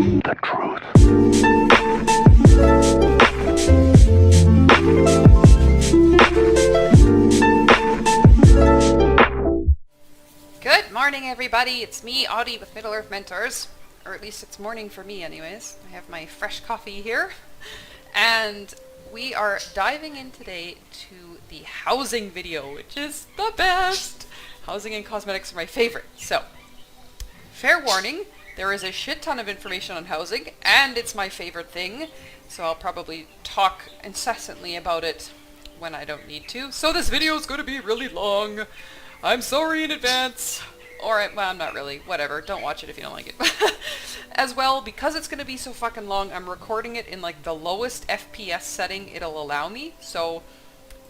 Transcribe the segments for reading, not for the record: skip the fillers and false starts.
The truth. Good morning, everybody. It's me, Audie, with Middle-earth Mentors. Or at least it's morning for me anyways. I have my fresh coffee here. And we are diving in today to the housing video, which is the best. Housing and cosmetics are my favorite. So, fair warning, there is a shit ton of information on housing, and it's my favorite thing. So I'll probably talk incessantly about it when I don't need to. So this video is going to be really long. I'm sorry in advance. Alright, well, I'm not really. Whatever. Don't watch it if you don't like it. As well, because it's going to be so fucking long, I'm recording it in like the lowest FPS setting it'll allow me. So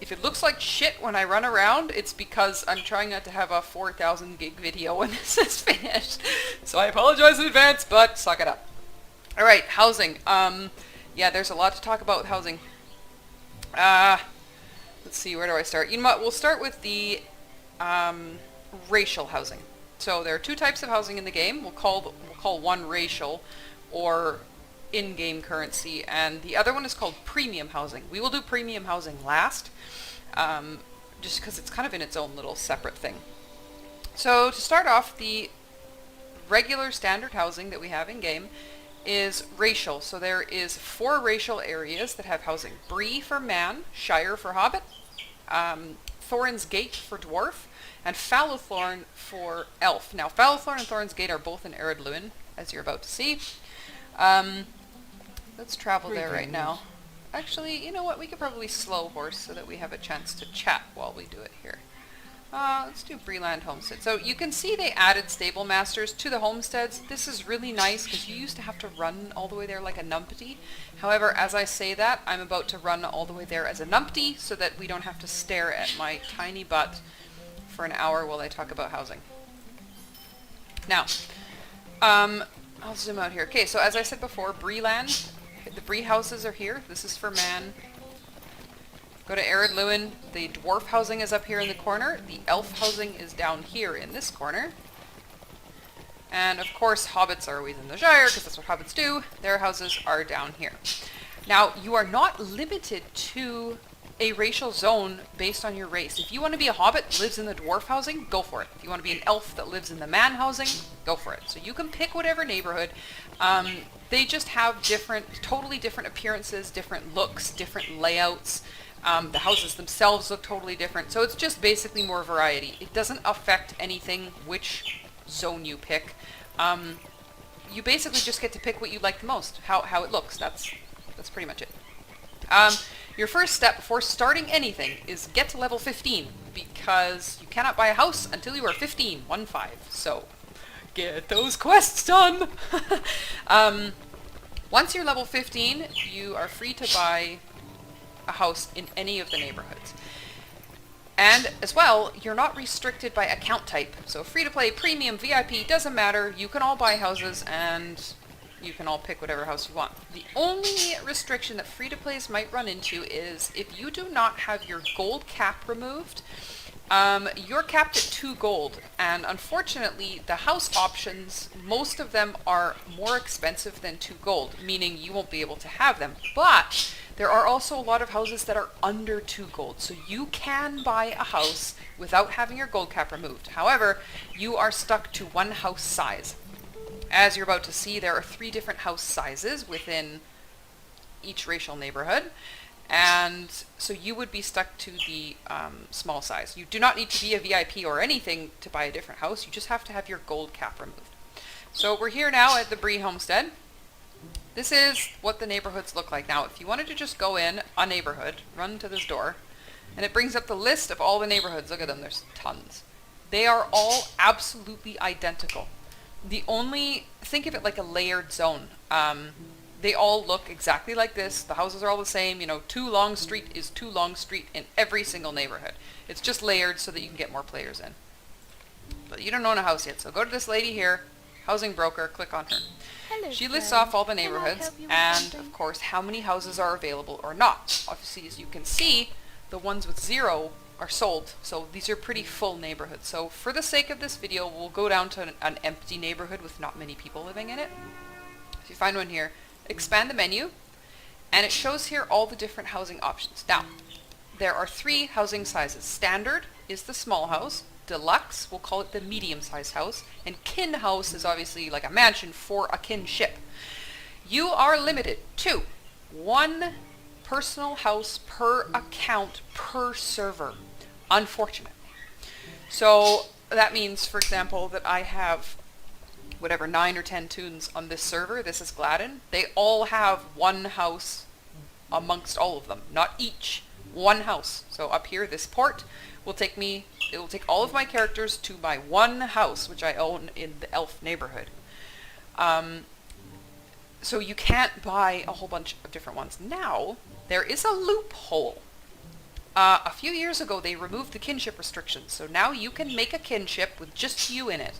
if it looks like shit when I run around, it's because I'm trying not to have a 4,000 gig video when this is finished. So I apologize in advance, but suck it up. Alright, housing. Yeah, there's a lot to talk about with housing. Let's see, where do I start? You know what, we'll start with the racial housing. So there are two types of housing in the game. We'll call one racial, or in-game currency, and the other one is called premium housing. We will do premium housing last, just because it's kind of in its own little separate thing. So to start off, the regular standard housing that we have in-game is racial. So there is 4 racial areas that have housing. Bri for man, Shire for Hobbit, Thorin's Gate for Dwarf, and Fallowthorn for Elf. Now, Fallowthorn and Thorin's Gate are both in Ered Luin, as you're about to see. Let's travel there right now. Actually, you know what? We could probably slow horse so that we have a chance to chat while we do it here. Let's do Breland Homestead. So you can see they added stable masters to the homesteads. This is really nice because you used to have to run all the way there like a numpty. However, as I say that, I'm about to run all the way there as a numpty so that we don't have to stare at my tiny butt for an hour while I talk about housing. Now, I'll zoom out here. Okay, so as I said before, Breland, the Bri houses are here. This is for man. Go to Ered Luin. The dwarf housing is up here in the corner. The elf housing is down here in this corner. And of course, hobbits are always in the Shire, because that's what hobbits do. Their houses are down here. Now, you are not limited to a racial zone based on your race. If you want to be a hobbit that lives in the dwarf housing, go for it. If you want to be an elf that lives in the man housing, go for it. So you can pick whatever neighborhood. They just have totally different appearances, different looks, different layouts. The houses themselves look totally different. So it's just basically more variety. It doesn't affect anything which zone you pick. You basically just get to pick what you like the most, how it looks. That's pretty much it. Your first step before starting anything is get to level 15, because you cannot buy a house until you are 15, 1-5. So get those quests done! Once you're level 15, you are free to buy a house in any of the neighborhoods. And as well, you're not restricted by account type. So free to play, premium, VIP, doesn't matter. You can all buy houses and you can all pick whatever house you want. The only restriction that free to plays might run into is if you do not have your gold cap removed, you're capped at 2 gold. And unfortunately, the house options, most of them are more expensive than 2 gold, meaning you won't be able to have them. But there are also a lot of houses that are under 2 gold, so you can buy a house without having your gold cap removed. However, you are stuck to 1 house size. As you're about to see, there are 3 different house sizes within each racial neighborhood, and so you would be stuck to the small size. You do not need to be a VIP or anything to buy a different house, you just have to have your gold cap removed. So we're here now at the Bri Homestead. This is what the neighborhoods look like. Now, if you wanted to just go in a neighborhood, run to this door, and it brings up the list of all the neighborhoods. Look at them, there's tons. They are all absolutely identical. Think of it like a layered zone. They all look exactly like this. The houses are all the same. You know, 2 Long Street is 2 Long Street in every single neighborhood. It's just layered so that you can get more players in. But you don't own a house yet, so go to this lady here, housing broker, click on her. Hello, She lists friend. off all the Can I neighborhoods help you with and, something? of course, how many houses are available or not. Obviously, as you can see, the ones with 0 are sold, so these are pretty full neighborhoods. So for the sake of this video, we'll go down to an empty neighborhood with not many people living in it. you find one here, expand the menu, and it shows here all the different housing options. Now, there are 3 housing sizes. Standard is the small house, Deluxe, we'll call it the medium-sized house, and Kin House is obviously like a mansion for a kinship. You are limited to 1 personal house per account per server, unfortunately. So that means, for example, that I have whatever 9 or 10 toons on this server. This is Gladden. They all have 1 house amongst all of them, not each, 1 house. So up here, this port will take me, it will take all of my characters to my 1 house, which I own in the elf neighborhood. So you can't buy a whole bunch of different ones. Now, there is a loophole. A few years ago, they removed the kinship restrictions, so now you can make a kinship with just you in it.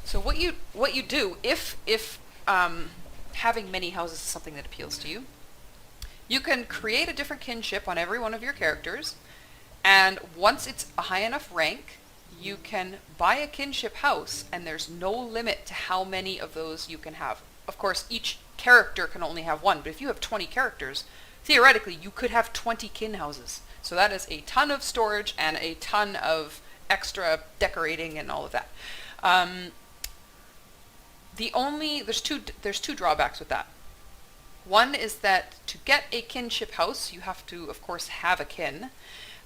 So what you do, if having many houses is something that appeals to you, you can create a different kinship on every one of your characters, and once it's a high enough rank, you can buy a kinship house, and there's no limit to how many of those you can have. Of course, each character can only have 1, but if you have 20 characters, theoretically, you could have 20 kin houses. So that is a ton of storage and a ton of extra decorating and all of that. There's two drawbacks with that. One is that to get a kinship house, you have to, of course, have a kin,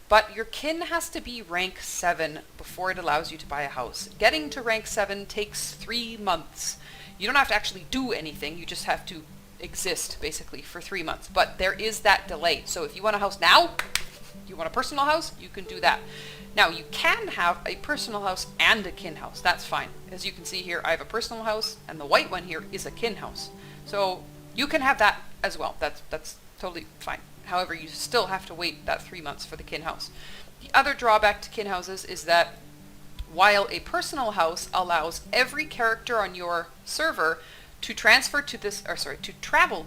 but your kin has to be rank 7 before it allows you to buy a house. Getting to rank 7 takes 3 months. You don't have to actually do anything, you just have to exist, basically, for 3 months. But there is that delay. So if you want a house now, you want a personal house, you can do that. Now, you can have a personal house and a kin house. That's fine. As you can see here, I have a personal house, and the white one here is a kin house. So you can have that as well. That's totally fine. However, you still have to wait that 3 months for the kin house. The other drawback to kin houses is that while a personal house allows every character on your server to travel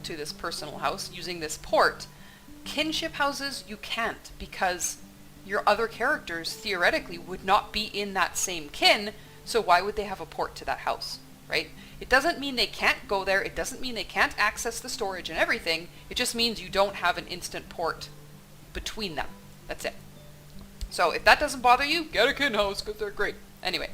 to this personal house using this port, kinship houses you can't, because your other characters theoretically would not be in that same kin, so why would they have a port to that house, right? It doesn't mean they can't go there, it doesn't mean they can't access the storage and everything, it just means you don't have an instant port between them. That's it. So if that doesn't bother you, get a kin house, because they're great. Anyway,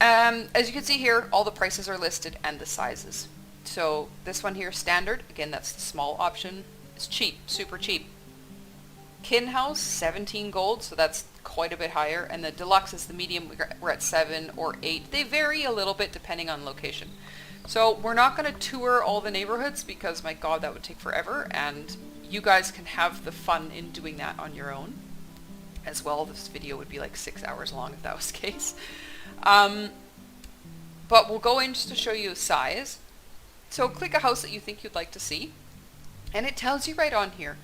as you can see here, all the prices are listed and the sizes. So this one here, standard, again, that's the small option. It's cheap, super cheap. Kin house, 17 gold, so that's quite a bit higher. And the deluxe is the medium, we're at 7 or 8. They vary a little bit depending on location. So we're not going to tour all the neighborhoods because, my god, that would take forever. And you guys can have the fun in doing that on your own as well. This video would be like 6 hours long if that was the case. But we'll go in just to show you size. So click a house that you think you'd like to see, and it tells you right on here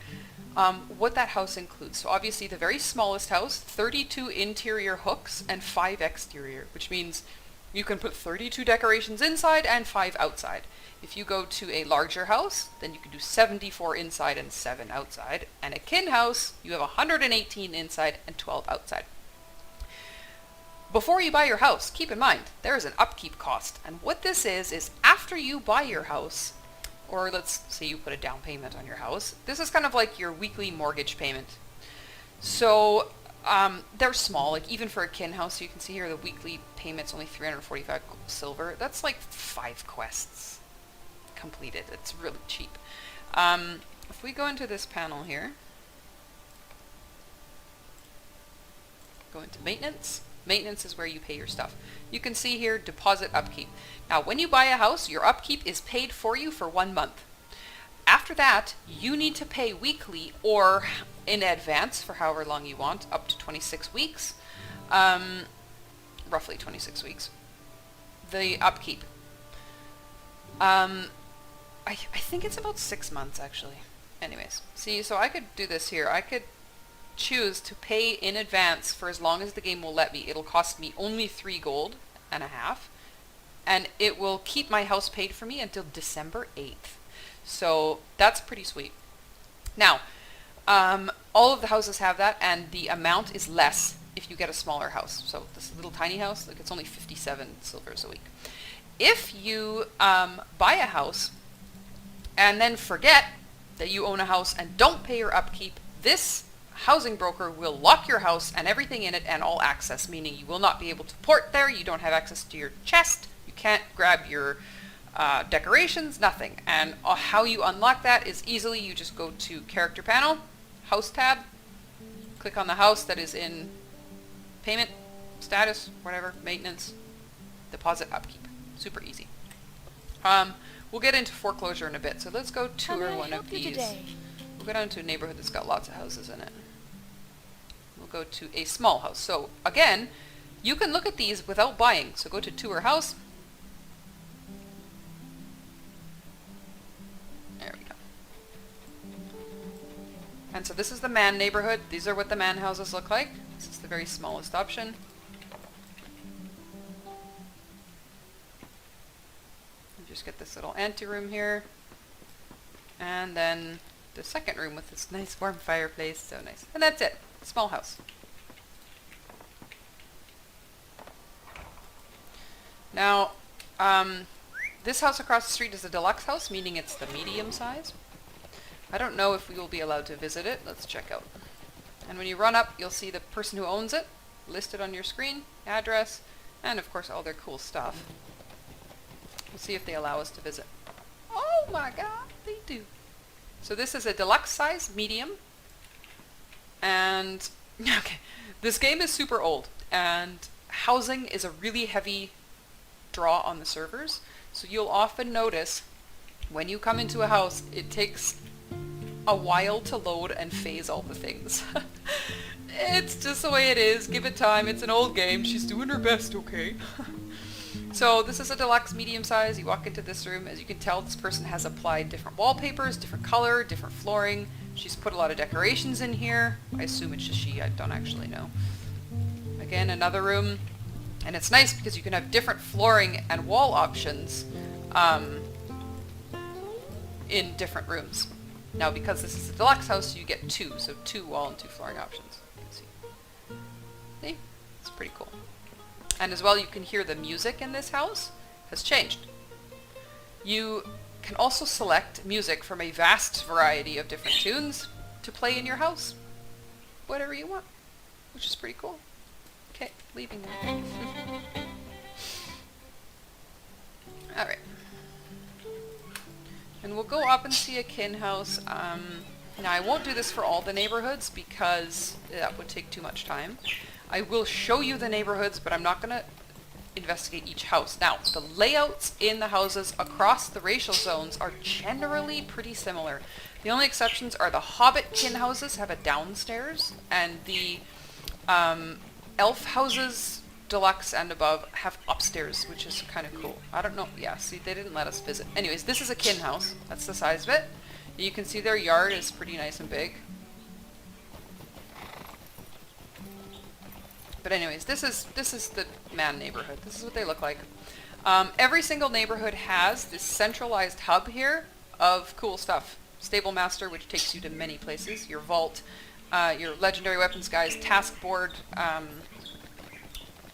what that house includes. So obviously the very smallest house, 32 interior hooks and 5 exterior, which means you can put 32 decorations inside and 5 outside. If you go to a larger house, then you can do 74 inside and 7 outside. And a kin house, you have 118 inside and 12 outside. Before you buy your house, keep in mind, there is an upkeep cost. And what this is after you buy your house, or let's say you put a down payment on your house, this is kind of like your weekly mortgage payment. So they're small, like even for a kin house, you can see here the weekly payment's only 345 silver. That's like 5 quests completed. It's really cheap. If we go into this panel here, go into maintenance. Maintenance is where you pay your stuff. You can see here deposit upkeep. Now when you buy a house, your upkeep is paid for you for 1 month. After that, you need to pay weekly or in advance for however long you want, up to 26 weeks, roughly 26 weeks, the upkeep. I think it's about 6 months actually. Anyways, see, so I could do this here. I could choose to pay in advance for as long as the game will let me. It'll cost me only 3 gold and a half, and it will keep my house paid for me until December 8th. So that's pretty sweet. Now, all of the houses have that, and the amount is less if you get a smaller house. So this little tiny house, like, it's only 57 silvers a week. if you buy a house and then forget that you own a house and don't pay your upkeep, this housing broker will lock your house and everything in it and all access, meaning you will not be able to port there, you don't have access to your chest, you can't grab your decorations, nothing. And how you unlock that is easily, you just go to character panel, house tab, click on the house that is in payment, status, whatever, maintenance, deposit, upkeep. Super easy. We'll get into foreclosure in a bit, so let's go tour one of these. We'll go down to a neighborhood that's got lots of houses in it. We'll go to a small house. So again, you can look at these without buying. So go to tour house. There we go. And so this is the man neighborhood. These are what the man houses look like. This is the very smallest option. Just get this little anteroom here, and then the second room with this nice warm fireplace, so nice. And that's it, small house. Now, this house across the street is a deluxe house, meaning it's the medium size. I don't know if we will be allowed to visit it. Let's check out. And when you run up, you'll see the person who owns it listed on your screen, address, and of course all their cool stuff. We'll see if they allow us to visit. Oh my god, they do. So this is a deluxe size, medium. And, okay, this game is super old. And housing is a really heavy draw on the servers. So you'll often notice when you come into a house, it takes a while to load and phase all the things. It's just the way it is. Give it time. It's an old game. She's doing her best, okay? So this is a deluxe medium size. You walk into this room. As you can tell, this person has applied different wallpapers, different color, different flooring. She's put a lot of decorations in here. I assume it's just she. I don't actually know. Again, another room. And it's nice because you can have different flooring and wall options in different rooms. Now, because this is a deluxe house, you get two. So 2 wall and 2 flooring options. You can see. See? It's pretty cool. And as well, you can hear the music in this house has changed. You can also select music from a vast variety of different tunes to play in your house. Whatever you want, which is pretty cool. Okay, leaving now. Alright. And we'll go up and see a kin house. Now, I won't do this for all the neighborhoods because that would take too much time. I will show you the neighborhoods, but I'm not going to investigate each house. Now, the layouts in the houses across the racial zones are generally pretty similar. The only exceptions are the Hobbit kin houses have a downstairs, and the elf houses, deluxe and above, have upstairs, which is kind of cool. I don't know. Yeah, see, they didn't let us visit. Anyways, this is a kin house. That's the size of it. You can see their yard is pretty nice and big. But anyways, this is the man neighborhood. This is what they look like. Every single neighborhood has this centralized hub here of cool stuff. Stable Master, which takes you to many places. Your vault, your legendary weapons guys, task board,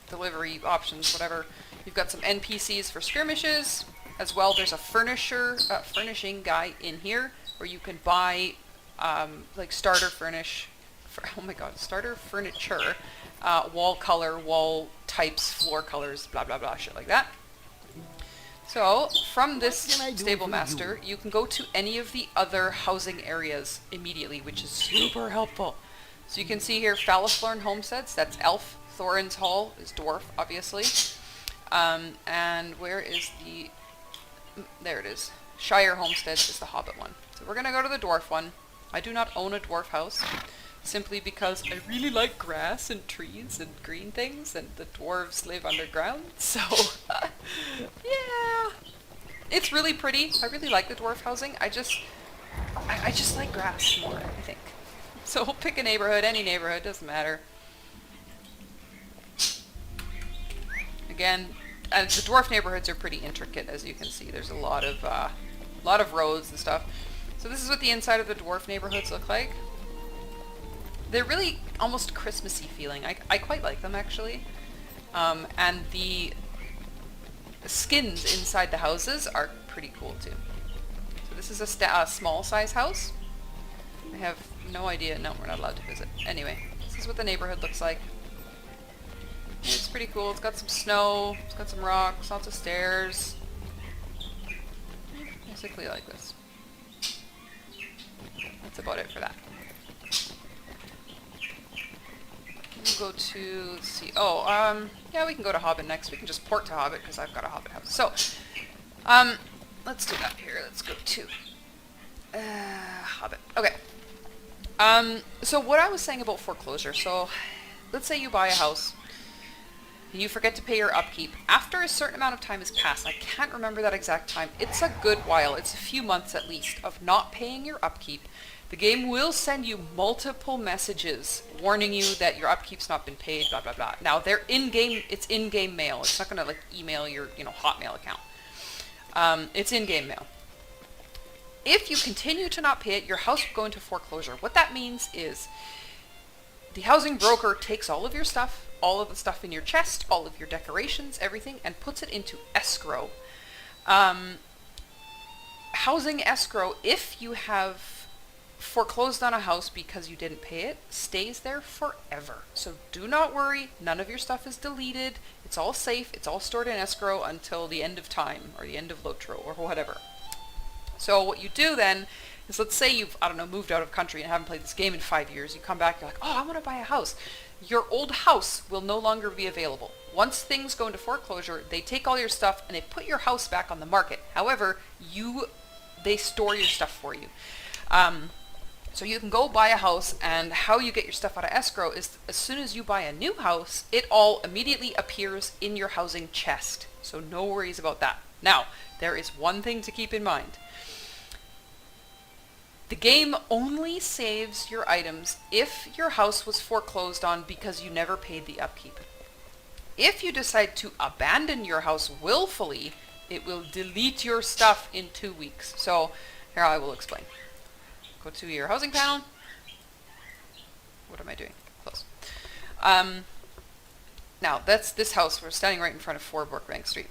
delivery options, whatever. You've got some NPCs for skirmishes. As well, there's a furnishing guy in here where you can buy like starter furniture, wall color, wall types, floor colors, blah blah blah, shit like that. So from this Stable Master, you can go to any of the other housing areas immediately, which is super helpful. So you can see here Falaflorn Homesteads, that's Elf. Thorin's Hall is Dwarf, obviously. And where is the... There it is. Shire Homestead is the Hobbit one. So we're going to go to the Dwarf one. I do not own a Dwarf house, simply because I really like grass and trees and green things, and the dwarves live underground, so... yeah! It's really pretty. I really like the Dwarf housing. I just like grass more, I think. So we'll pick a neighborhood, any neighborhood, doesn't matter. Again, the dwarf neighborhoods are pretty intricate, as you can see. There's a lot of roads and stuff. So this is what the inside of the dwarf neighborhoods look like. They're really almost Christmassy feeling. I quite like them, actually. And the skins inside the houses are pretty cool too. So this is a small size house. I have no idea. No, we're not allowed to visit. Anyway, this is what the neighborhood looks like. It's pretty cool. It's got some snow. It's got some rocks. Lots of stairs. Basically like this. That's about it for that. We'll go to, let's see, yeah, we can go to Hobbit next. We can just port to Hobbit because I've got a Hobbit house. So, let's do that here. Let's go to Hobbit. Okay. So what I was saying about foreclosure. So, let's say you buy a house and you forget to pay your upkeep. After a certain amount of time has passed, I can't remember that exact time. It's a good while. It's a few months at least of not paying your upkeep. The game will send you multiple messages warning you that your upkeep's not been paid, blah, blah, blah. Now, they're in-game, it's in-game mail. It's not going to, like, email your, Hotmail account. It's in-game mail. If you continue to not pay it, your house will go into foreclosure. What that means is the housing broker takes all of your stuff, all of the stuff in your chest, all of your decorations, everything, and puts it into escrow. Housing escrow, if you have foreclosed on a house because you didn't pay it, stays there forever. So do not worry, none of your stuff is deleted. It's all safe, it's all stored in escrow until the end of time, or the end of LOTRO, or whatever. So what you do then is, let's say you've, I don't know, moved out of country and haven't played this game in 5 years. You come back, you're like, oh, I want to buy a house. Your old house will no longer be available. Once things go into foreclosure, they take all your stuff and they put your house back on the market. However, they store your stuff for you. So you can go buy a house, and how you get your stuff out of escrow is as soon as you buy a new house, it all immediately appears in your housing chest. So no worries about that. Now, there is one thing to keep in mind. The game only saves your items if your house was foreclosed on because you never paid the upkeep. If you decide to abandon your house willfully, it will delete your stuff in 2 weeks. So here I will explain. Go to your housing panel. What am I doing? Close. Now, that's this house. We're standing right in front of 4 Brookbank Street.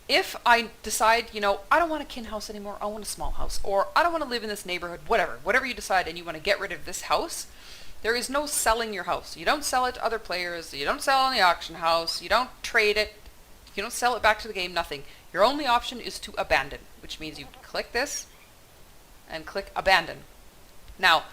If I decide, I don't want a kin house anymore, I want a small house, or I don't want to live in this neighborhood, whatever you decide, and you want to get rid of this house, there is no selling your house. You don't sell it to other players, you don't sell it on the auction house, you don't trade it, you don't sell it back to the game, nothing. Your only option is to abandon, which means you click this and click abandon. Now,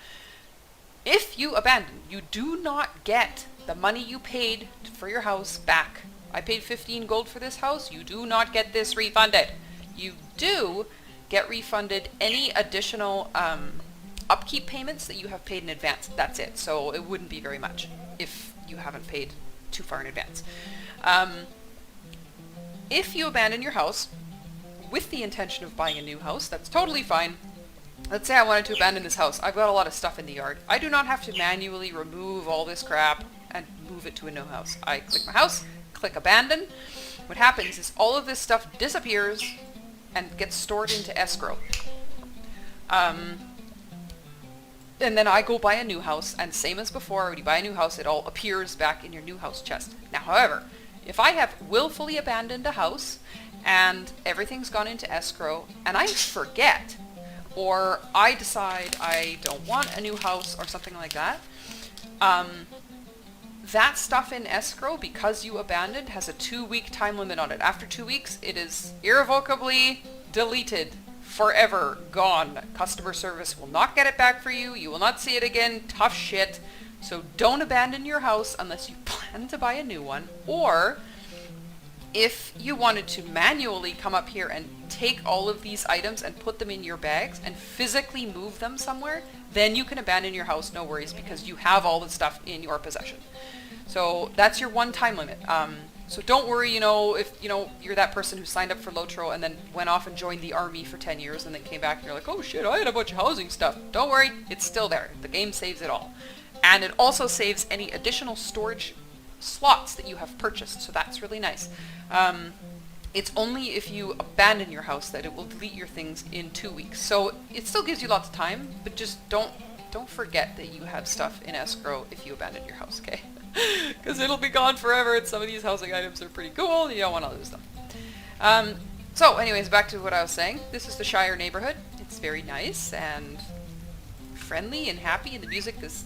if you abandon, you do not get the money you paid for your house back. I paid 15 gold for this house. You do not get this refunded. You do get refunded any additional upkeep payments that you have paid in advance. That's it. So it wouldn't be very much if you haven't paid too far in advance. If you abandon your house with the intention of buying a new house, that's totally fine. Let's say I wanted to abandon this house. I've got a lot of stuff in the yard. I do not have to manually remove all this crap and move it to a new house. I click my house, click abandon. What happens is all of this stuff disappears and gets stored into escrow. And then I go buy a new house, and same as before, when you buy a new house, it all appears back in your new house chest. Now, however, if I have willfully abandoned a house and everything's gone into escrow and I forget, or I decide I don't want a new house or something like that, that stuff in escrow, because you abandoned, has a 2-week time limit on it. After 2 weeks, it is irrevocably deleted, forever gone. Customer service will not get it back for you. You will not see it again. Tough shit. So don't abandon your house unless you plan to buy a new one, or if you wanted to manually come up here and take all of these items and put them in your bags and physically move them somewhere, then you can abandon your house, no worries, because you have all the stuff in your possession. So that's your one time limit. So don't worry, if you're that person who signed up for LOTRO and then went off and joined the army for 10 years and then came back and you're like, oh shit, I had a bunch of housing stuff. Don't worry, it's still there. The game saves it all. And it also saves any additional storage slots that you have purchased, so that's really nice. It's only if you abandon your house that it will delete your things in 2 weeks. So it still gives you lots of time, but just don't forget that you have stuff in escrow if you abandon your house, okay? Because it'll be gone forever, and some of these housing items are pretty cool, and you don't want to lose them. So anyways, back to what I was saying. This is the Shire Neighborhood. It's very nice and friendly and happy, and the music is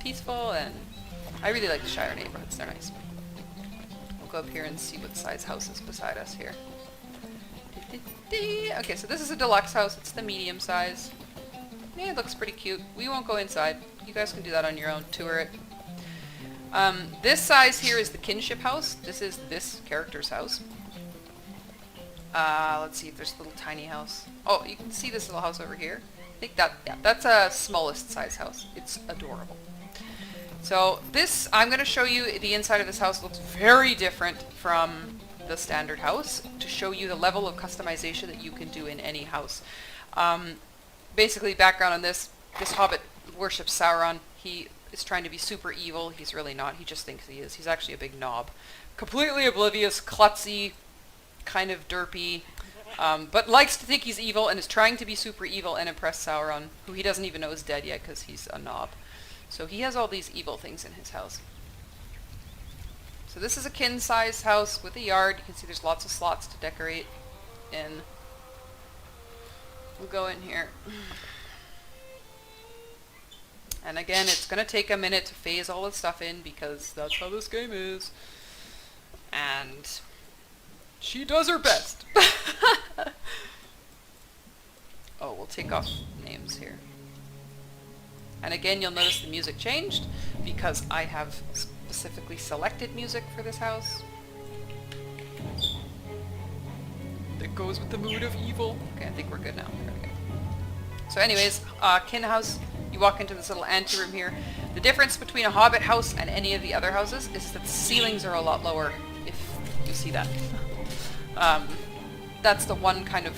peaceful, and I really like the Shire neighborhoods. They're nice. We'll go up here and see what size house is beside us here. Okay, so this is a deluxe house. It's the medium size. Yeah, it looks pretty cute. We won't go inside. You guys can do that on your own. Tour it. This size here is the Kinship House. This is this character's house. Let's see if there's a little tiny house. Oh, you can see this little house over here. I think that's a smallest size house. It's adorable. So this, I'm going to show you the inside of this house. Looks very different from the standard house to show you the level of customization that you can do in any house. Basically, background on this Hobbit worships Sauron. He is trying to be super evil. He's really not. He just thinks he is. He's actually a big knob. Completely oblivious, klutzy, kind of derpy, but likes to think he's evil and is trying to be super evil and impress Sauron, who he doesn't even know is dead yet because he's a knob. So he has all these evil things in his house. So this is a kin-sized house with a yard. You can see there's lots of slots to decorate in. We'll go in here. And again, it's going to take a minute to phase all this stuff in because that's how this game is. And she does her best. Oh, we'll take off names here. And again, you'll notice the music changed because I have specifically selected music for this house. That goes with the mood of evil. Okay, I think we're good now. There we go. So anyways, kin house, you walk into this little anteroom here. The difference between a Hobbit house and any of the other houses is that the ceilings are a lot lower, if you see that. That's the one kind of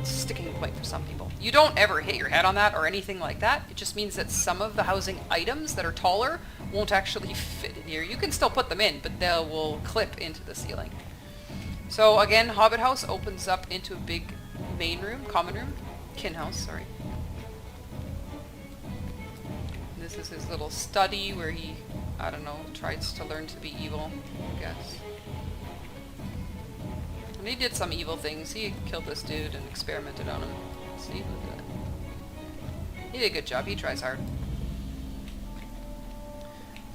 sticking point for some people. You don't ever hit your head on that or anything like that. It just means that some of the housing items that are taller won't actually fit in here. You can still put them in, but they will clip into the ceiling. So again, Hobbit House opens up into a big main room, common room, kin house, sorry. This is his little study where he, I don't know, tries to learn to be evil, I guess. And he did some evil things. He killed this dude and experimented on him. See, look at that. He did a good job. He tries hard.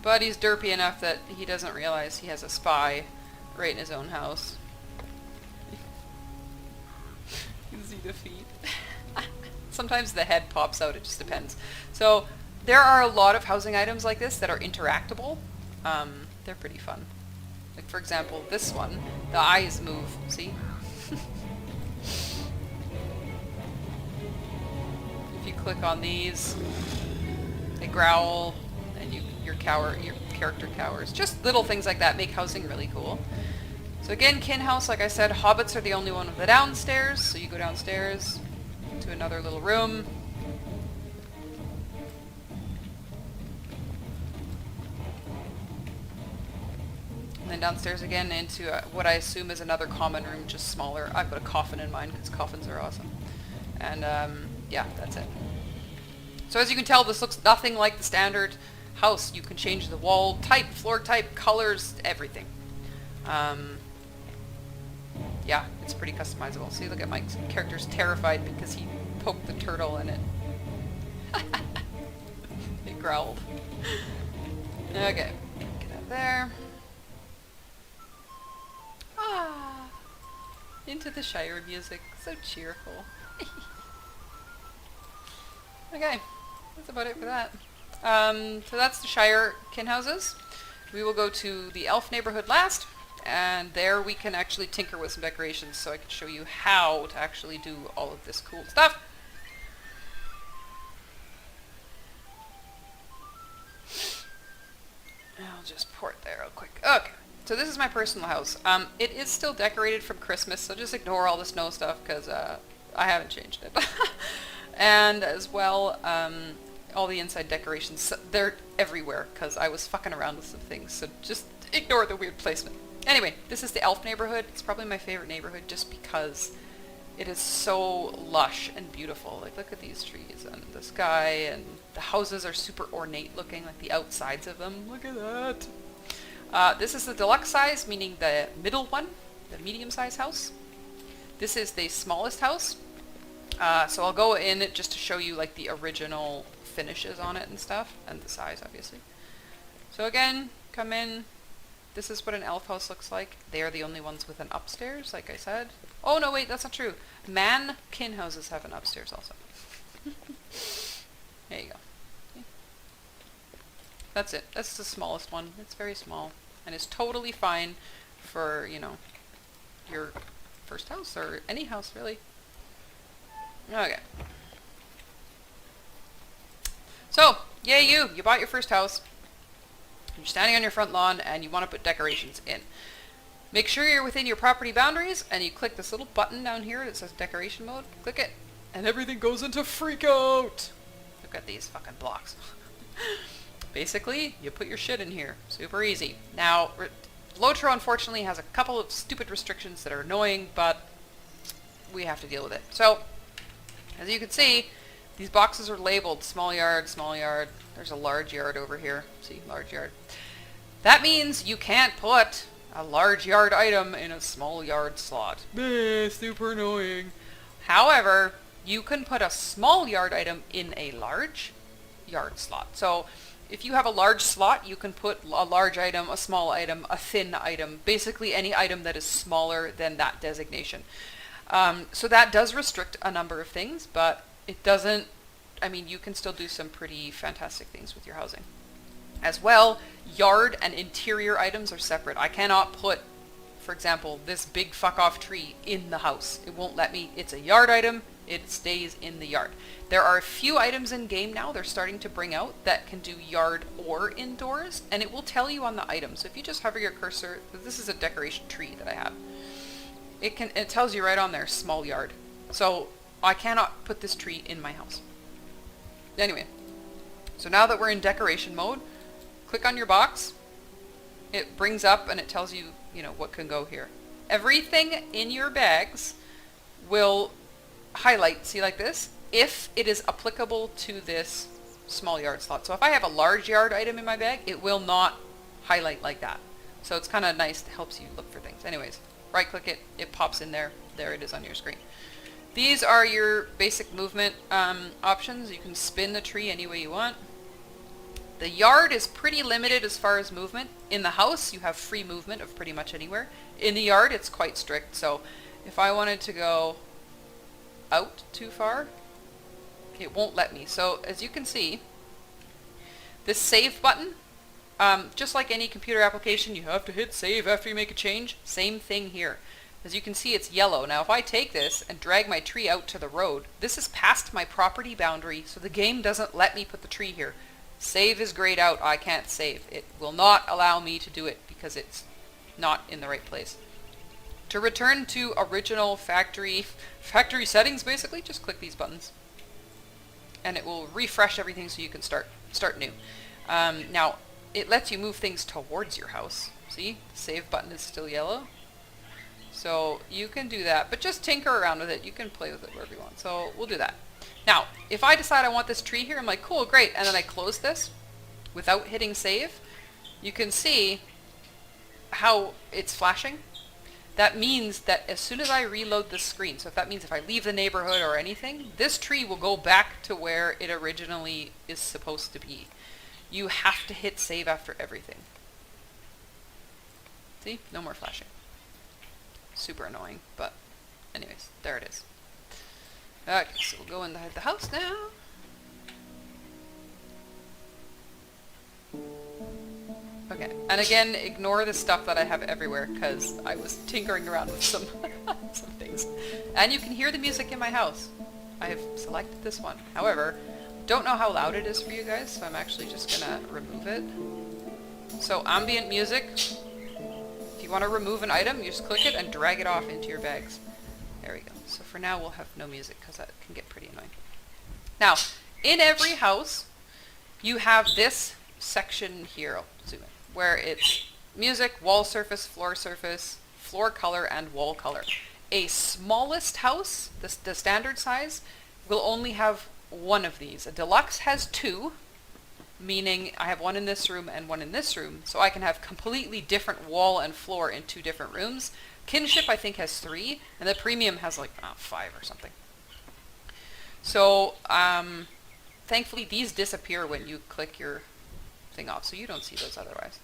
But he's derpy enough that he doesn't realize he has a spy right in his own house. You can see the feet. Sometimes the head pops out. It just depends. So there are a lot of housing items like this that are interactable. They're pretty fun. Like for example, this one, the eyes move. See? If you click on these, they growl, and your character cowers. Just little things like that make housing really cool. So again, kin house, like I said, hobbits are the only one with the downstairs. So you go downstairs to another little room. And then downstairs again into what I assume is another common room, just smaller. I put a coffin in mine because coffins are awesome. And yeah, that's it. So as you can tell, this looks nothing like the standard house. You can change the wall type, floor type, colors, everything. Yeah, it's pretty customizable. See, look at my character's terrified because he poked the turtle in it. It growled. Okay, get out there. Ah, into the Shire music. So cheerful. Okay, that's about it for that. So that's the Shire kin houses. We will go to the elf neighborhood last, and there we can actually tinker with some decorations so I can show you how to actually do all of this cool stuff. I'll just port there real quick. Okay. So this is my personal house. It is still decorated from Christmas, so just ignore all the snow stuff because I haven't changed it. And as well, all the inside decorations, they're everywhere because I was fucking around with some things, so just ignore the weird placement. Anyway, this is the elf neighborhood. It's probably my favorite neighborhood just because it is so lush and beautiful. Like, look at these trees and the sky, and the houses are super ornate looking, like the outsides of them. Look at that. This is the deluxe size, meaning the middle one. the medium-sized house. This is the smallest house. So I'll go in it just to show you like the original finishes on it and stuff, and the size obviously. So again, come in. This is what an elf house looks like. They are the only ones with an upstairs, like I said. Oh no, wait, that's not true. Man-kin houses have an upstairs also. There you go. Okay. That's it. That's the smallest one. It's very small, and it's totally fine for, you know, your first house or any house really. Okay. So, yay you! You bought your first house. You're standing on your front lawn and you want to put decorations in. Make sure you're within your property boundaries and you click this little button down here that says decoration mode. Click it and everything goes into freak out. Look at these fucking blocks. Basically, you put your shit in here. Super easy. Now, LOTRO unfortunately has a couple of stupid restrictions that are annoying, but we have to deal with it. So, as you can see, these boxes are labeled small yard, small yard. There's a large yard over here. See, large yard. That means you can't put a large yard item in a small yard slot. Super annoying. However, you can put a small yard item in a large yard slot. So if you have a large slot, you can put a large item, a small item, a thin item, basically any item that is smaller than that designation. So that does restrict a number of things, but it doesn't, I mean, you can still do some pretty fantastic things with your housing. As well, yard and interior items are separate. I cannot put, for example, this big fuck off tree in the house. It won't let me. It's a yard item. It stays in the yard. There are a few items in game now they're starting to bring out that can do yard or indoors, and it will tell you on the item. So if you just hover your cursor, this is a decoration tree that I have. It tells you right on there, small yard. So I cannot put this tree in my house. Anyway, so now that we're in decoration mode, click on your box. It brings up and it tells you, you know, what can go here. Everything in your bags will highlight, see like this, if it is applicable to this small yard slot. So if I have a large yard item in my bag, it will not highlight like that. So it's kind of nice, it helps you look for things. Anyways, right click it, it pops in there. There it is on your screen. These are your basic movement options. You can spin the tree any way you want. The yard is pretty limited as far as movement. In the house, you have free movement of pretty much anywhere. In the yard, it's quite strict. So if I wanted to go out too far, it won't let me. So as you can see, this save button, just like any computer application, you have to hit save after you make a change. Same thing here. As you can see, it's yellow. Now if I take this and drag my tree out to the road, this is past my property boundary, so the game doesn't let me put the tree here. Save is grayed out. I can't save. It will not allow me to do it because it's not in the right place. To return to original factory settings, basically, just click these buttons. And it will refresh everything so you can start new. Now, it lets you move things towards your house. See? The save button is still yellow. So you can do that, but just tinker around with it. You can play with it wherever you want. So we'll do that. Now, if I decide I want this tree here, I'm like, cool, great. And then I close this without hitting save. You can see how it's flashing. That means that as soon as I reload the screen, so if that means if I leave the neighborhood or anything, this tree will go back to where it originally is supposed to be. You have to hit save after everything. See? No more flashing. Super annoying, but anyways, there it is. Okay, so we'll go inside the house now. Okay, and again, ignore the stuff that I have everywhere, because I was tinkering around with some things. And you can hear the music in my house. I have selected this one. However, don't know how loud it is for you guys, so I'm actually just gonna remove it. So, ambient music. If you want to remove an item, you just click it and drag it off into your bags. There we go. So for now, we'll have no music, because that can get pretty annoying. Now, in every house, you have this section here, I'll zoom in, where it's music, wall surface, floor color, and wall color. A smallest house, the standard size, will only have one of these. A deluxe has two, meaning I have one in this room and one in this room, so I can have completely different wall and floor in two different rooms. Kinship, I think, has 3, and the premium has like 5 or something. So, thankfully, these disappear when you click your thing off, so you don't see those otherwise.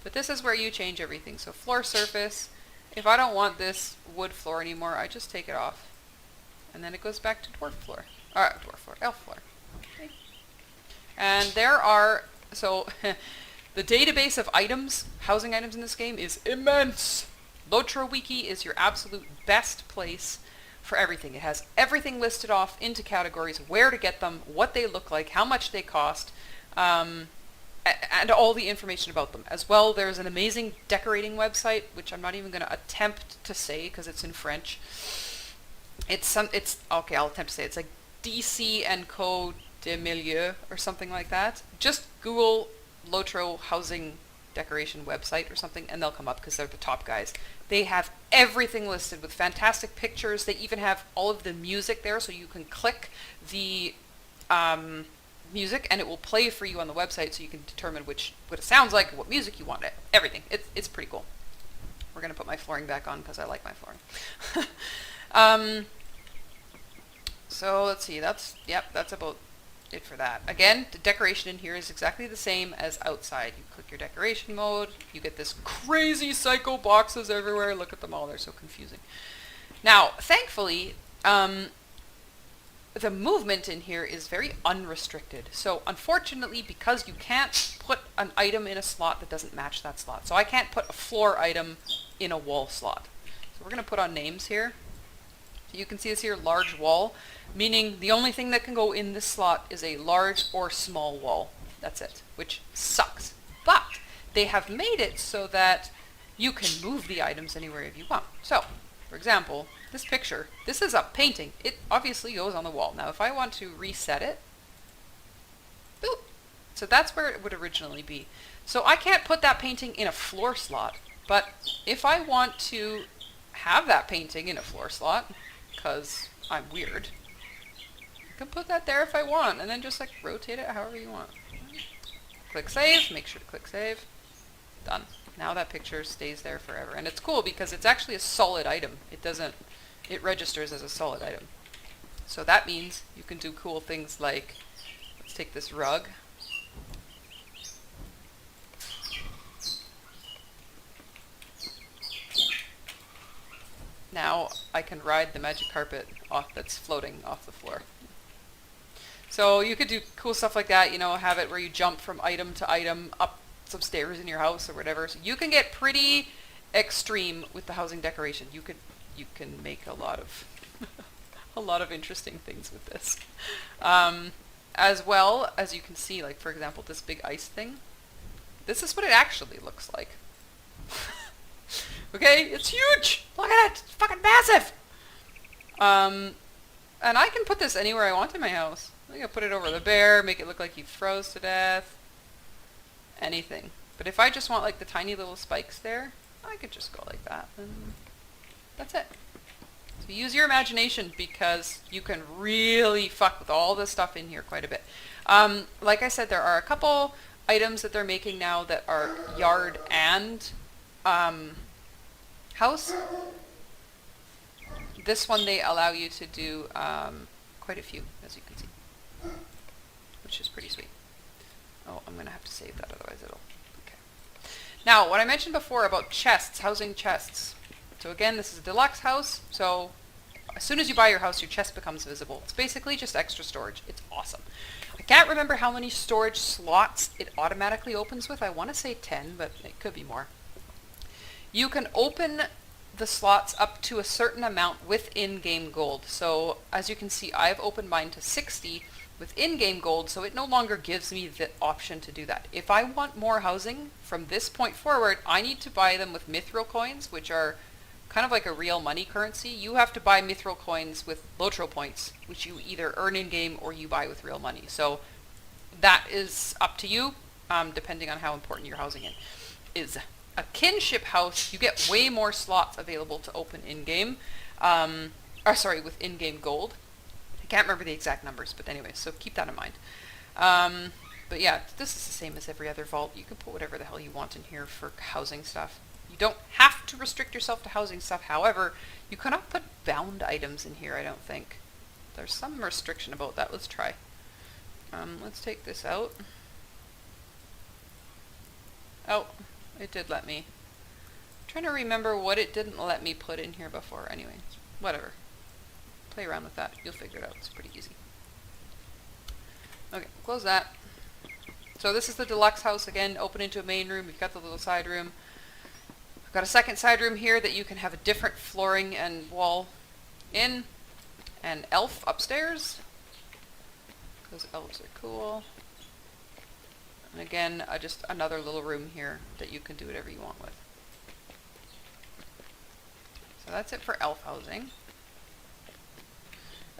But this is where you change everything. So floor surface, if I don't want this wood floor anymore, I just take it off. And then it goes back to elf floor. Okay. And there are, so the database of items, housing items in this game is immense. LOTRO Wiki is your absolute best place for everything. It has everything listed off into categories, where to get them, what they look like, how much they cost, and all the information about them. As well, there's an amazing decorating website, which I'm not even going to attempt to say because it's in French. Okay, I'll attempt to say it. It's like DC and Co de Milieu or something like that. Just Google LOTRO Housing Decoration website or something, and they'll come up because they're the top guys. They have everything listed with fantastic pictures. They even have all of the music there, so you can click the music and it will play for you on the website, so you can determine what it sounds like, what music you want. Everything. It's pretty cool. We're gonna put my flooring back on because I like my flooring. So let's see. That's about it for that. Again, the decoration in here is exactly the same as outside. You click your decoration mode, you get this crazy psycho boxes everywhere. Look at them all, they're so confusing. Now, thankfully, the movement in here is very unrestricted. So unfortunately, because you can't put an item in a slot that doesn't match that slot. So I can't put a floor item in a wall slot. So we're going to put on names here. So you can see this here, large wall, meaning the only thing that can go in this slot is a large or small wall. That's it, which sucks. But they have made it so that you can move the items anywhere if you want. So, for example, this picture, this is a painting. It obviously goes on the wall. Now, if I want to reset it, boop. So that's where it would originally be. So I can't put that painting in a floor slot, but if I want to have that painting in a floor slot, because I'm weird, I can put that there if I want, and then just like rotate it however you want. Click save, make sure to click save. Done. Now that picture stays there forever. And it's cool because it's actually a solid item. It registers as a solid item. So that means you can do cool things like, let's take this rug. Now I can ride the magic carpet off that's floating off the floor. So you could do cool stuff like that, you know, have it where you jump from item to item up some stairs in your house or whatever. So you can get pretty extreme with the housing decoration. You can make a lot of a lot of interesting things with this. As well as you can see, like for example, this big ice thing. This is what it actually looks like. Okay, it's huge! Look at it! It's fucking massive! And I can put this anywhere I want in my house. I can put it over the bear, make it look like he froze to death. Anything. But if I just want like the tiny little spikes there, I could just go like that. And that's it. So use your imagination because you can really fuck with all this stuff in here quite a bit. Like I said, there are a couple items that they're making now that are yard and house. This one they allow you to do quite a few, as you can see, which is pretty sweet. Oh, I'm going to have to save that, otherwise it'll... Okay. Now, what I mentioned before about chests, housing chests. So again, this is a deluxe house, so as soon as you buy your house, your chest becomes visible. It's basically just extra storage. It's awesome. I can't remember how many storage slots it automatically opens with. I want to say 10, but it could be more. You can open the slots up to a certain amount with in-game gold. So as you can see, I've opened mine to 60 with in-game gold, so it no longer gives me the option to do that. If I want more housing from this point forward, I need to buy them with mithril coins, which are kind of like a real money currency. You have to buy mithril coins with LOTRO points, which you either earn in-game or you buy with real money. So that is up to you, depending on how important your housing is. A Kinship House, you get way more slots available to open in-game, with in-game gold. I can't remember the exact numbers, but anyway, so keep that in mind. But yeah, this is the same as every other vault. You can put whatever the hell you want in here for housing stuff. You don't have to restrict yourself to housing stuff. However, you cannot put bound items in here, I don't think. There's some restriction about that. Let's try. Let's take this out. Oh, it did let me. I'm trying to remember what it didn't let me put in here before. Anyway, whatever. Play around with that. You'll figure it out. It's pretty easy. Okay, close that. So this is the deluxe house again, open into a main room. You've got the little side room. I've got a second side room here that you can have a different flooring and wall in. An elf upstairs, because elves are cool. And again, just another little room here that you can do whatever you want with. So that's it for elf housing.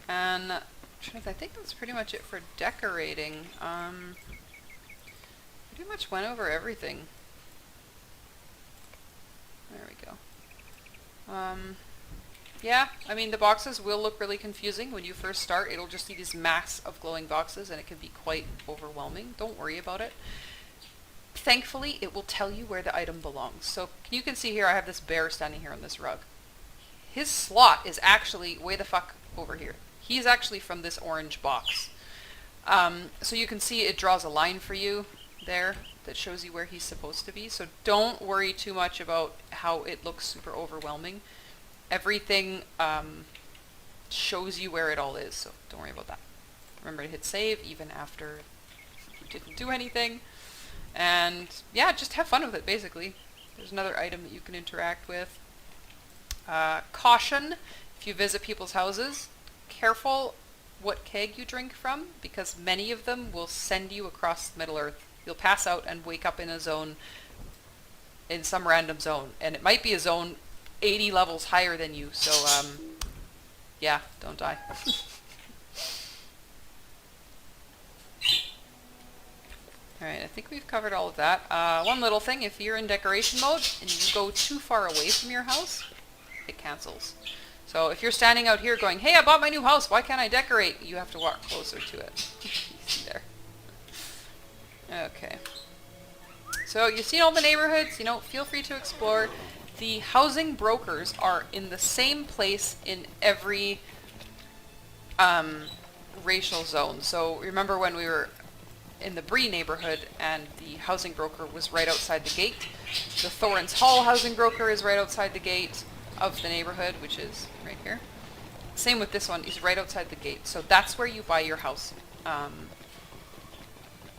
And I think that's pretty much it for decorating. Pretty much went over everything. There we go. Yeah, I mean the boxes will look really confusing when you first start. It'll just be this mass of glowing boxes and it can be quite overwhelming. Don't worry about it. Thankfully, it will tell you where the item belongs. So you can see here I have this bear standing here on this rug. His slot is actually way the fuck over here. He's actually from this orange box. So you can see it draws a line for you there that shows you where he's supposed to be. So don't worry too much about how it looks super overwhelming. Everything shows you where it all is, so don't worry about that. Remember to hit save even after you didn't do anything. And yeah, just have fun with it basically. There's another item that you can interact with. Caution, if you visit people's houses, careful what keg you drink from, because many of them will send you across Middle Earth. You'll pass out and wake up in a zone, in some random zone, and it might be a zone 80 levels higher than you, so yeah, don't die. Alright, I think we've covered all of that. One little thing, if you're in decoration mode and you go too far away from your house, it cancels. So if you're standing out here going, hey, I bought my new house, why can't I decorate? You have to walk closer to it. You see there. Okay. So you've seen all the neighborhoods, feel free to explore. The housing brokers are in the same place in every racial zone. So remember when we were in the Bri neighborhood and the housing broker was right outside the gate? The Thorns Hall housing broker is right outside the gate of the neighborhood, which is right here. Same with this one, he's right outside the gate. So that's where you buy your house.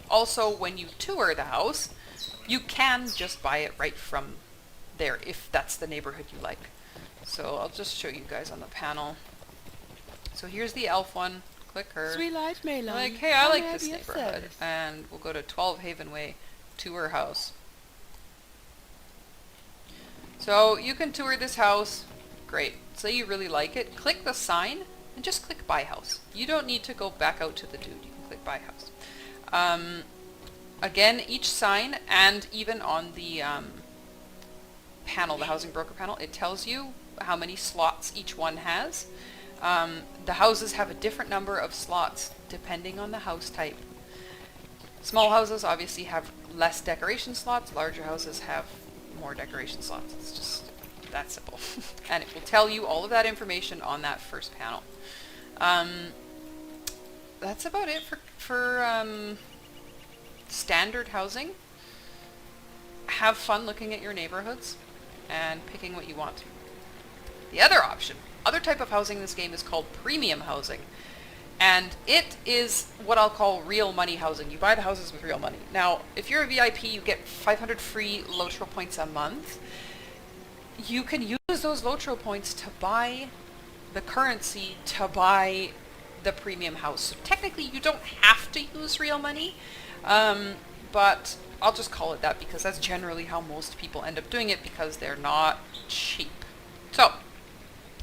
Also, when you tour the house, you can just buy it right from there if that's the neighborhood you like. So I'll just show you guys on the panel. So here's the elf one. Click her. Sweet life, Malon. Like, hey, I like this neighborhood. And we'll go to 12 Haven Way, tour house. So you can tour this house. Great. Say you really like it. Click the sign and just click buy house. You don't need to go back out to the dude. You can click buy house. Again, each sign and even on the panel, the housing broker panel, it tells you how many slots each one has. The houses have a different number of slots depending on the house type. Small houses obviously have less decoration slots. Larger houses have more decoration slots. It's just that simple. And it will tell you all of that information on that first panel. That's about it for standard housing. Have fun looking at your neighborhoods and picking what you want. The other option, other type of housing in this game is called premium housing. And it is what I'll call real money housing. You buy the houses with real money. Now, if you're a VIP, you get 500 free LOTRO points a month. You can use those LOTRO points to buy the currency to buy the premium house. So technically, you don't have to use real money, but I'll just call it that because that's generally how most people end up doing it because they're not cheap. So,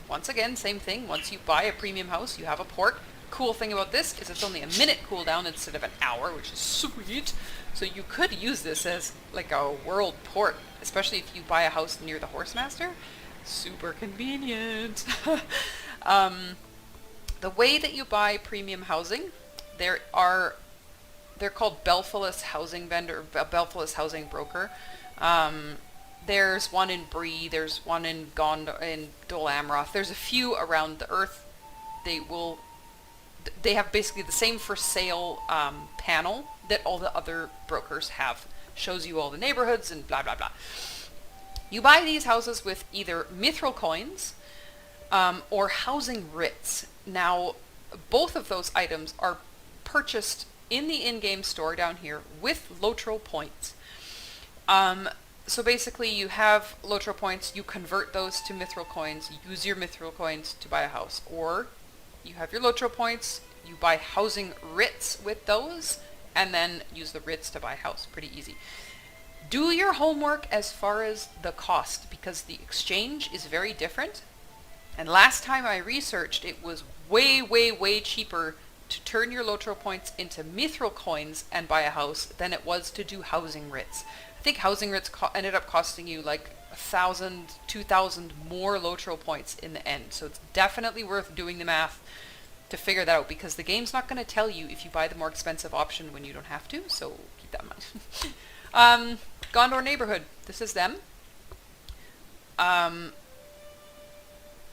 once again, same thing. Once you buy a premium house, you have a port. Cool thing about this is it's only a minute cooldown instead of an hour, which is sweet. So you could use this as like a world port, especially if you buy a house near the Horsemaster. Super convenient. The way that you buy premium housing, they're called Belphilus Housing Vendor, Belphilus Housing Broker. There's one in Bri, there's one in in Dol Amroth. There's a few around the earth. They have basically the same for sale panel that all the other brokers have. Shows you all the neighborhoods and blah blah blah. You buy these houses with either mithril coins or housing writs. Now, both of those items are purchased in the in-game store down here with LOTRO points. So basically you have LOTRO points, you convert those to mithril coins, use your mithril coins to buy a house. Or you have your LOTRO points, you buy housing writs with those, and then use the writs to buy a house. Pretty easy. Do your homework as far as the cost, because the exchange is very different. And last time I researched, it was way, way, way cheaper to turn your LOTRO points into mithril coins and buy a house than it was to do housing writs. I think housing writs ended up costing you like 1,000, 2,000 more LOTRO points in the end. So it's definitely worth doing the math to figure that out, because the game's not going to tell you if you buy the more expensive option when you don't have to, so keep that in mind. Gondor Neighborhood, this is them.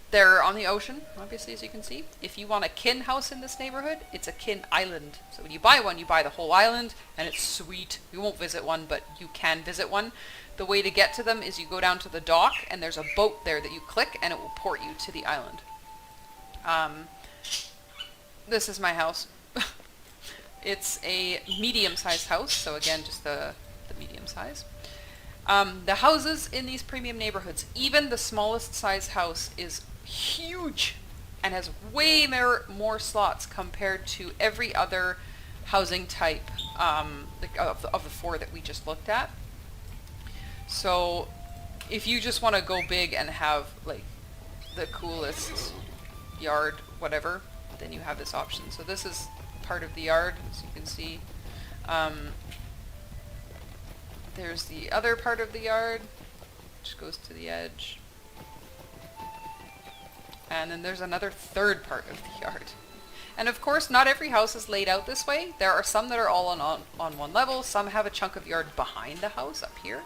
They're on the ocean, obviously, as you can see. If you want a kin house in this neighborhood, it's a kin island. So when you buy one, you buy the whole island, and it's sweet. You won't visit one, but you can visit one. The way to get to them is you go down to the dock, and there's a boat there that you click, and it will port you to the island. This is my house. It's a medium-sized house, so again, just the medium size. The houses in these premium neighborhoods, even the smallest size house, is huge and has way more slots compared to every other housing type of the four that we just looked at. So if you just want to go big and have like the coolest yard, whatever, then you have this option. So this is part of the yard, as you can see. There's the other part of the yard, which goes to the edge. And then there's another third part of the yard. And of course, not every house is laid out this way. There are some that are all on one level. Some have a chunk of yard behind the house up here.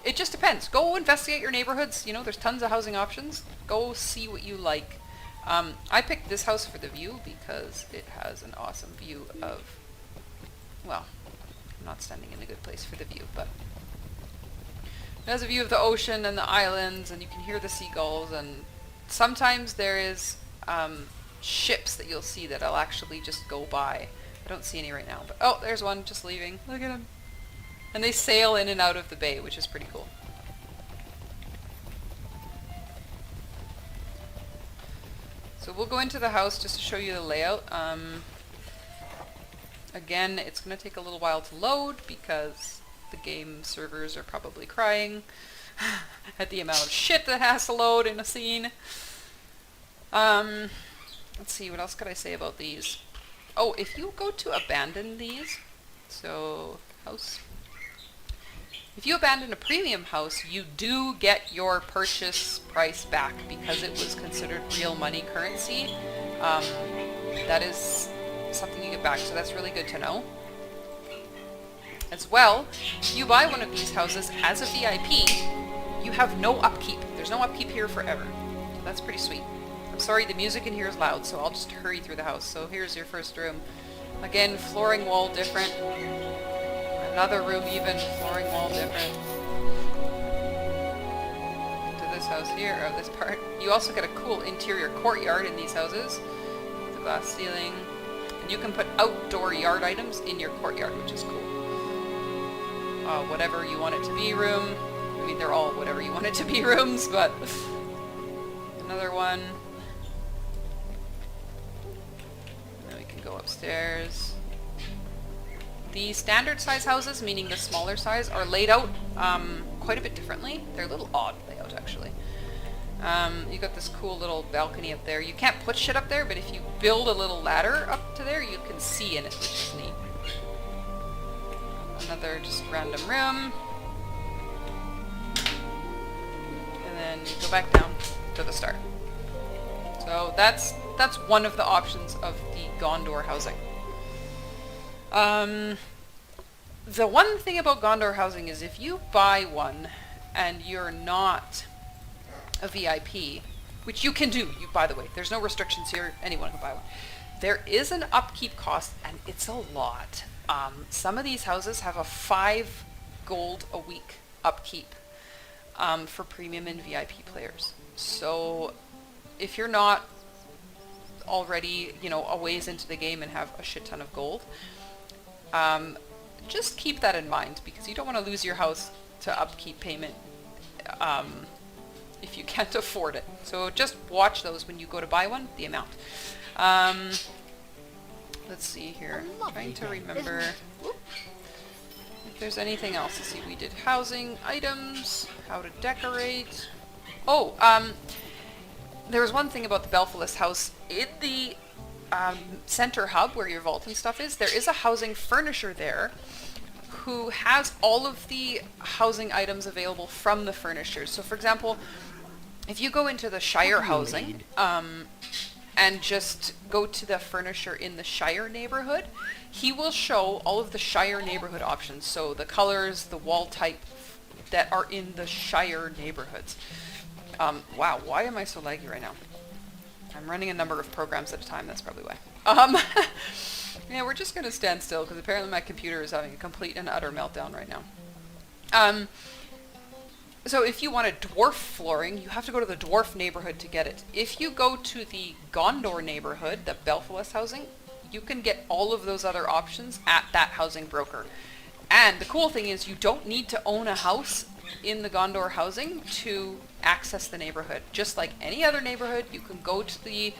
It just depends. Go investigate your neighborhoods. You know, there's tons of housing options. Go see what you like. I picked this house for the view because it has an awesome view of, well, I'm not standing in a good place for the view, but it has a view of the ocean and the islands, and you can hear the seagulls, and sometimes there is ships that you'll see that'll actually just go by. I don't see any right now, but oh, there's one just leaving. Look at him. And they sail in and out of the bay, which is pretty cool. So we'll go into the house just to show you the layout. Again, it's going to take a little while to load because the game servers are probably crying at the amount of shit that has to load in a scene. Let's see, what else could I say about these? Oh, if you go to abandon these, so house. If you abandon a premium house, you do get your purchase price back because it was considered real money currency. That is something you get back, so that's really good to know. As well, if you buy one of these houses as a VIP, you have no upkeep. There's no upkeep here forever. So that's pretty sweet. I'm sorry, the music in here is loud, so I'll just hurry through the house. So here's your first room. Again, flooring wall different. Another room even, flooring wall different. To this house here, or this part. You also get a cool interior courtyard in these houses. The glass ceiling. And you can put outdoor yard items in your courtyard, which is cool. Whatever you want it to be room. I mean, they're all whatever you want it to be rooms, but another one. And then we can go upstairs. The standard size houses, meaning the smaller size, are laid out quite a bit differently. They're a little odd layout, actually. You got this cool little balcony up there. You can't put shit up there, but if you build a little ladder up to there, you can see in it, which is neat. Another just random room. And then you go back down to the start. So that's one of the options of the Gondor housing. The one thing about Gondor housing is if you buy one and you're not a VIP, which you can do, by the way, there's no restrictions here, anyone can buy one. There is an upkeep cost, and it's a lot. Some of these houses have a 5 gold a week upkeep for premium and VIP players. So if you're not already, a ways into the game and have a shit ton of gold, just keep that in mind, because you don't want to lose your house to upkeep payment if you can't afford it. So just watch those when you go to buy one, the amount. Let's see here. I'm trying to remember if there's anything else. Let's see. We did housing, items, how to decorate. Oh, there was one thing about the Belfast house. In the center hub where your vault and stuff is, there is a housing furnisher there who has all of the housing items available from the furnishers. So for example, if you go into the Shire Housing, and just go to the furnisher in the Shire Neighborhood, he will show all of the Shire Neighborhood options. So the colors, the wall type that are in the Shire neighborhoods. Wow, why am I so laggy right now? I'm running a number of programs at a time, that's probably why. Yeah, we're just going to stand still, because apparently my computer is having a complete and utter meltdown right now. So if you want a dwarf flooring, you have to go to the dwarf neighborhood to get it. If you go to the Gondor neighborhood, the Belfast housing, you can get all of those other options at that housing broker. And the cool thing is you don't need to own a house in the Gondor housing to access the neighborhood. Just like any other neighborhood, you can go to the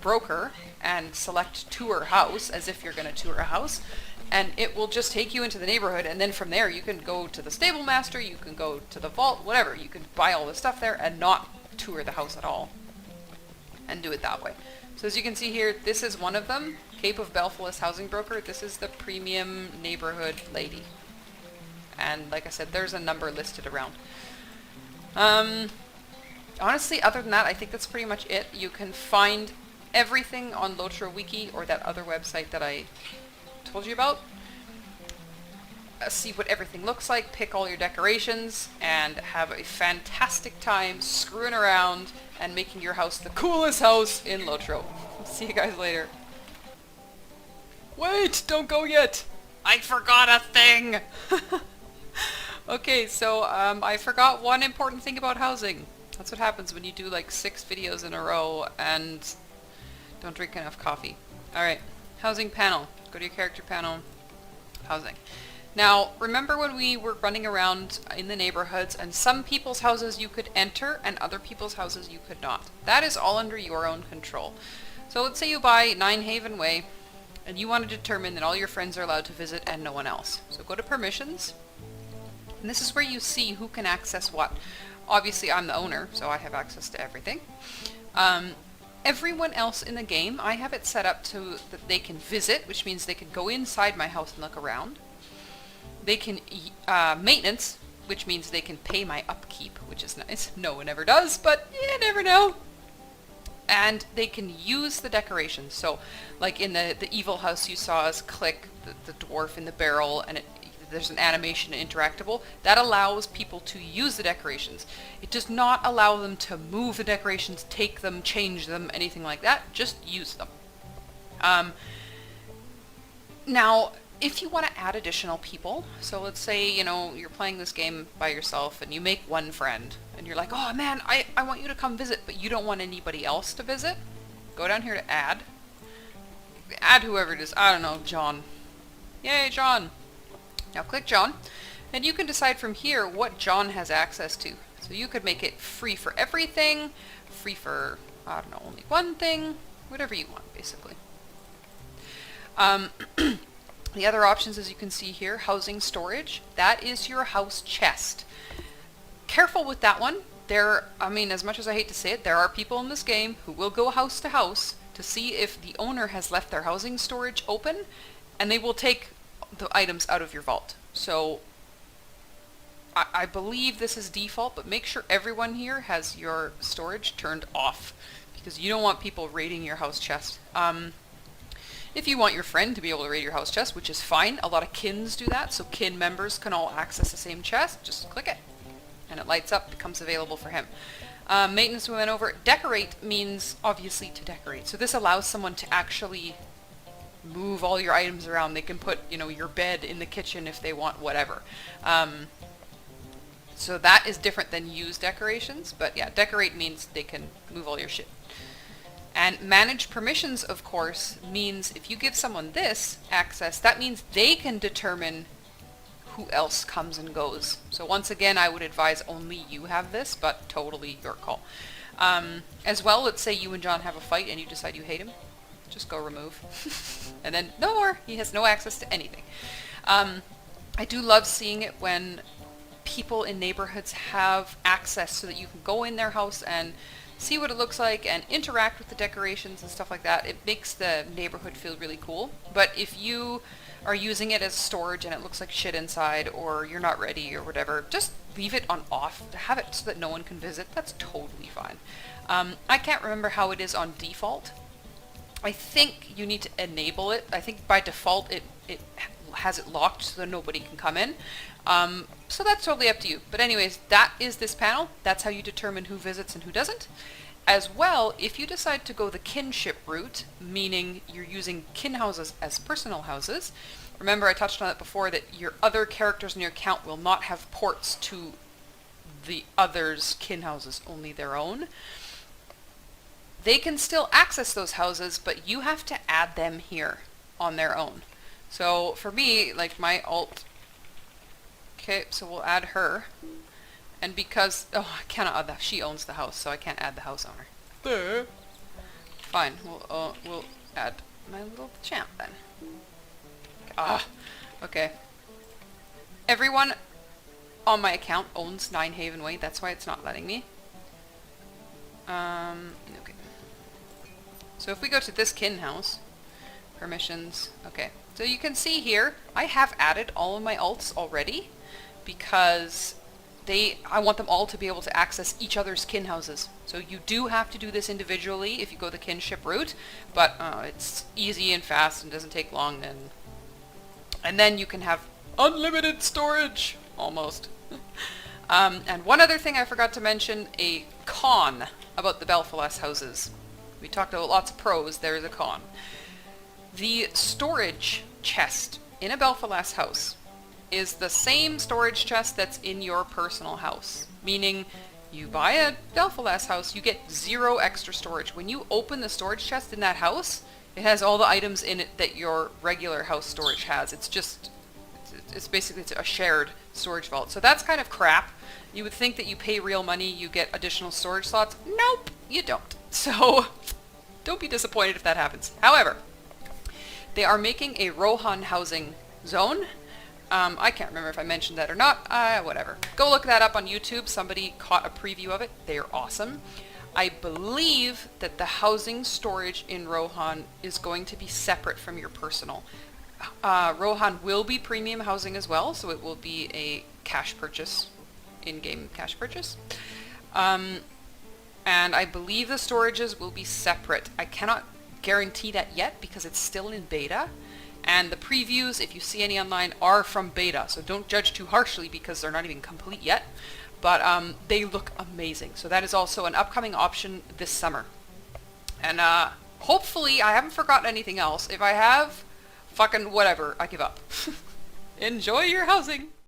broker and select tour house, as if you're going to tour a house, and it will just take you into the neighborhood, and then from there you can go to the stable master, you can go to the vault, whatever. You can buy all the stuff there and not tour the house at all, and do it that way. So as you can see here, this is one of them, Cape of Belfast housing broker. This is the premium neighborhood lady, and like I said, there's a number listed around. Honestly, other than that, I think that's pretty much it. You can find everything on LOTRO Wiki, or that other website that I told you about. See what everything looks like, pick all your decorations, and have a fantastic time screwing around and making your house the coolest house in LOTRO. See you guys later. Wait, don't go yet! I forgot a thing! Okay, so I forgot one important thing about housing. That's what happens when you do like 6 videos in a row and don't drink enough coffee. Alright, housing panel. Go to your character panel, housing. Now, remember when we were running around in the neighborhoods, and some people's houses you could enter and other people's houses you could not. That is all under your own control. So let's say you buy 9 Haven Way, and you want to determine that all your friends are allowed to visit and no one else. So go to permissions, and this is where you see who can access what. Obviously I'm the owner, so I have access to everything. Everyone else in the game, I have it set up to that they can visit, which means they can go inside my house and look around. They can maintenance, which means they can pay my upkeep, which is nice. No one ever does, but you never know. And they can use the decorations. So, like in the evil house, you saw us click the dwarf in the barrel, and there's an animation interactable that allows people to use the decorations. It does not allow them to move the decorations, take them, change them, anything like that. Just use them. Now, if you want to add additional people, so let's say, you're playing this game by yourself and you make one friend and you're like, oh man, I want you to come visit, but you don't want anybody else to visit, go down here to add whoever it is. I don't know, John. Yay, John. Now click John, and you can decide from here what John has access to. So you could make it free for everything, free for, I don't know, only one thing, whatever you want, basically. The other options, as you can see here, housing storage, that is your house chest. Careful with that one. As much as I hate to say it, there are people in this game who will go house to house to see if the owner has left their housing storage open, and they will take the items out of your vault. So I believe this is default, but make sure everyone here has your storage turned off, because you don't want people raiding your house chest. If you want your friend to be able to raid your house chest, which is fine, a lot of kins do that, so kin members can all access the same chest. Just click it, and it lights up, becomes available for him. Maintenance we went over. Decorate means, obviously, to decorate. So this allows someone to actually move all your items around. They can put, you know, your bed in the kitchen if they want, whatever. So that is different than use decorations, but yeah, decorate means they can move all your shit. And manage permissions, of course, means if you give someone this access, that means they can determine who else comes and goes. So once again, I would advise only you have this, but totally your call. As well, let's say you and John have a fight and you decide you hate him. Just go remove. And then no more. He has no access to anything. I do love seeing it when people in neighborhoods have access so that you can go in their house and see what it looks like and interact with the decorations and stuff like that. It makes the neighborhood feel really cool. But if you are using it as storage and it looks like shit inside, or you're not ready or whatever, just leave it on off. Have it so that no one can visit. That's totally fine. I can't remember how it is on default. I think you need to enable it. I think by default it has it locked so that nobody can come in. So that's totally up to you. But anyways, that is this panel. That's how you determine who visits and who doesn't. As well, if you decide to go the kinship route, meaning you're using kin houses as personal houses, remember I touched on it before that your other characters in your account will not have ports to the others' kin houses, only their own. They can still access those houses, but you have to add them here on their own. So for me, like my alt, okay, so we'll add her. And because, oh, I cannot add that, she owns the house, so I can't add the house owner. Fine, we'll add my little champ then. Okay. Everyone on my account owns Nine Haven Way, that's why it's not letting me. Okay. So if we go to this kin house, permissions, okay. So you can see here, I have added all of my alts already because I want them all to be able to access each other's kin houses. So you do have to do this individually if you go the kinship route, but it's easy and fast and doesn't take long, and then you can have unlimited storage, almost. And one other thing I forgot to mention, a con about the Belfalas houses. We talked about lots of pros, there's a con. The storage chest in a Belfalas house is the same storage chest that's in your personal house. Meaning, you buy a Belfalas house, you get 0 extra storage. When you open the storage chest in that house, it has all the items in it that your regular house storage has. It's basically a shared storage vault. So that's kind of crap. You would think that you pay real money, you get additional storage slots. Nope, you don't. So, don't be disappointed if that happens. However, they are making a Rohan housing zone. I can't remember if I mentioned that or not. Whatever. Go look that up on YouTube. Somebody caught a preview of it. They are awesome. I believe that the housing storage in Rohan is going to be separate from your personal. Rohan will be premium housing as well, so it will be a cash purchase, in-game cash purchase. And I believe the storages will be separate. I cannot guarantee that yet because it's still in beta. And the previews, if you see any online, are from beta, so don't judge too harshly because they're not even complete yet. But they look amazing. So that is also an upcoming option this summer. And hopefully I haven't forgotten anything else. If I have, fucking whatever, I give up. Enjoy your housing!